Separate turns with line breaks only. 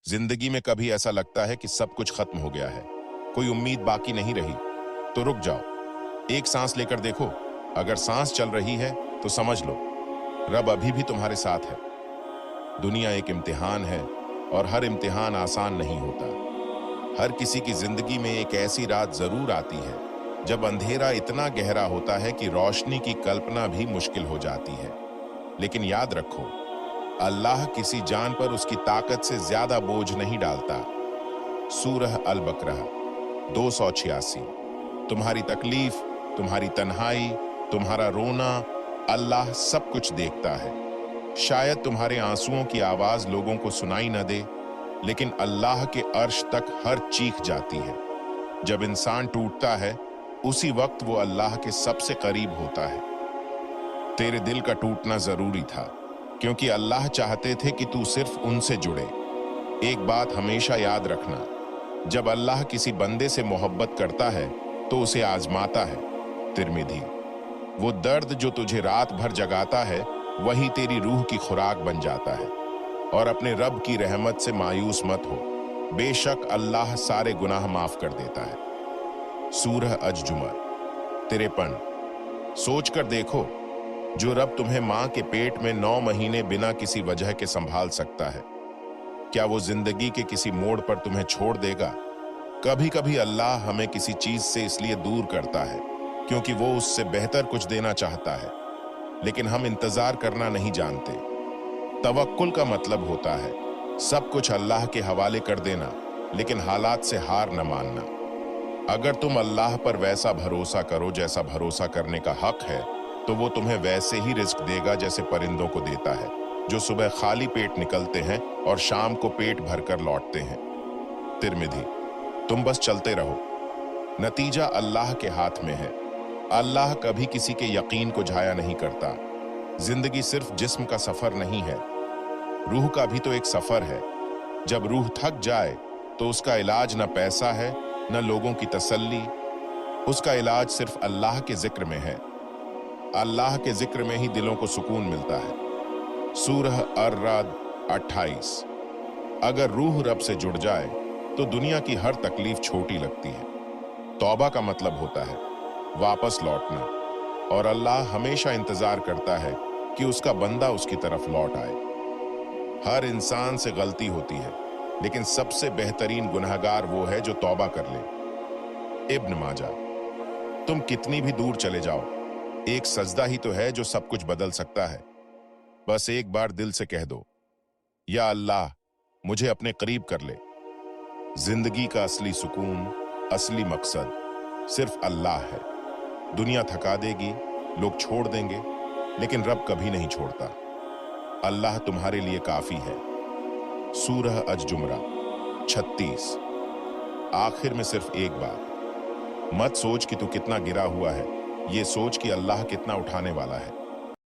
जिंदगी में कभी ऐसा लगता है कि सब कुछ खत्म हो गया है, कोई उम्मीद बाकी नहीं रही, तो रुक जाओ, एक सांस लेकर देखो। अगर सांस चल रही है तो समझ लो रब अभी भी तुम्हारे साथ है। दुनिया एक इम्तिहान है और हर इम्तिहान आसान नहीं होता। हर किसी की जिंदगी में एक ऐसी रात जरूर आती है जब अंधेरा इतना गहरा होता है कि रोशनी की कल्पना भी मुश्किल हो जाती है। लेकिन याद रखो, अल्लाह किसी जान पर उसकी ताकत से ज्यादा बोझ नहीं डालता। सूरह अल बकरा 286। तुम्हारी तकलीफ, तुम्हारी तन्हाई, तुम्हारा रोना, अल्लाह सब कुछ देखता है। शायद तुम्हारे आंसुओं की आवाज लोगों को सुनाई न दे, लेकिन अल्लाह के अर्श तक हर चीख जाती है। जब इंसान टूटता है उसी वक्त वो अल्लाह के सबसे करीब होता है। तेरे दिल का टूटना जरूरी था, क्योंकि अल्लाह चाहते थे कि तू सिर्फ उनसे जुड़े। एक बात हमेशा याद रखना, जब अल्लाह किसी बंदे से मोहब्बत करता है तो उसे आजमाता है। तिर्मिदी। वो दर्द जो तुझे रात भर जगाता है वही तेरी रूह की खुराक बन जाता है। और अपने रब की रहमत से मायूस मत हो, बेशक अल्लाह सारे गुनाह माफ कर देता है। सूरह अज-जुमर 53। सोच कर देखो, जो रब तुम्हें मां के पेट में 9 महीने बिना किसी वजह के संभाल सकता है, क्या वो जिंदगी के किसी मोड़ पर तुम्हें छोड़ देगा? कभी कभी अल्लाह हमें किसी चीज से इसलिए दूर करता है क्योंकि वो उससे बेहतर कुछ देना चाहता है, लेकिन हम इंतजार करना नहीं जानते। तवक्कुल का मतलब होता है सब कुछ अल्लाह के हवाले कर देना, लेकिन हालात से हार न मानना। अगर तुम अल्लाह पर वैसा भरोसा करो जैसा भरोसा करने का हक है, तो वो तुम्हें वैसे ही रिस्क देगा जैसे परिंदों को देता है, जो सुबह खाली पेट निकलते हैं और शाम को पेट भरकर लौटते हैं। तिर्मिदी। तुम बस चलते रहो, नतीजा अल्लाह के हाथ में है। अल्लाह कभी किसी के यकीन को जाया नहीं करता। जिंदगी सिर्फ जिस्म का सफर नहीं है, रूह का भी तो एक सफर है। जब रूह थक जाए तो उसका इलाज न पैसा है न लोगों की तसल्ली, उसका इलाज सिर्फ अल्लाह के जिक्र में है। अल्लाह के जिक्र में ही दिलों को सुकून मिलता है। सूरह अर-रअद 28। अगर रूह रब से जुड़ जाए तो दुनिया की हर तकलीफ छोटी लगती है। तौबा का मतलब होता है वापस लौटना, और अल्लाह हमेशा इंतजार करता है कि उसका बंदा उसकी तरफ लौट आए। हर इंसान से गलती होती है, लेकिन सबसे बेहतरीन गुनहगार वो है जो तौबा कर ले। इब्न माजा। तुम कितनी भी दूर चले जाओ, एक सजदा ही तो है जो सब कुछ बदल सकता है। बस एक बार दिल से कह दो, या अल्लाह मुझे अपने करीब कर ले। जिंदगी का असली सुकून, असली मकसद सिर्फ अल्लाह है। दुनिया थका देगी, लोग छोड़ देंगे, लेकिन रब कभी नहीं छोड़ता। अल्लाह तुम्हारे लिए काफी है। सूरह अज-जुमरा 36। आखिर में सिर्फ एक बात, मत सोच कि तू कितना गिरा हुआ है, ये सोच कि अल्लाह कितना उठाने वाला है।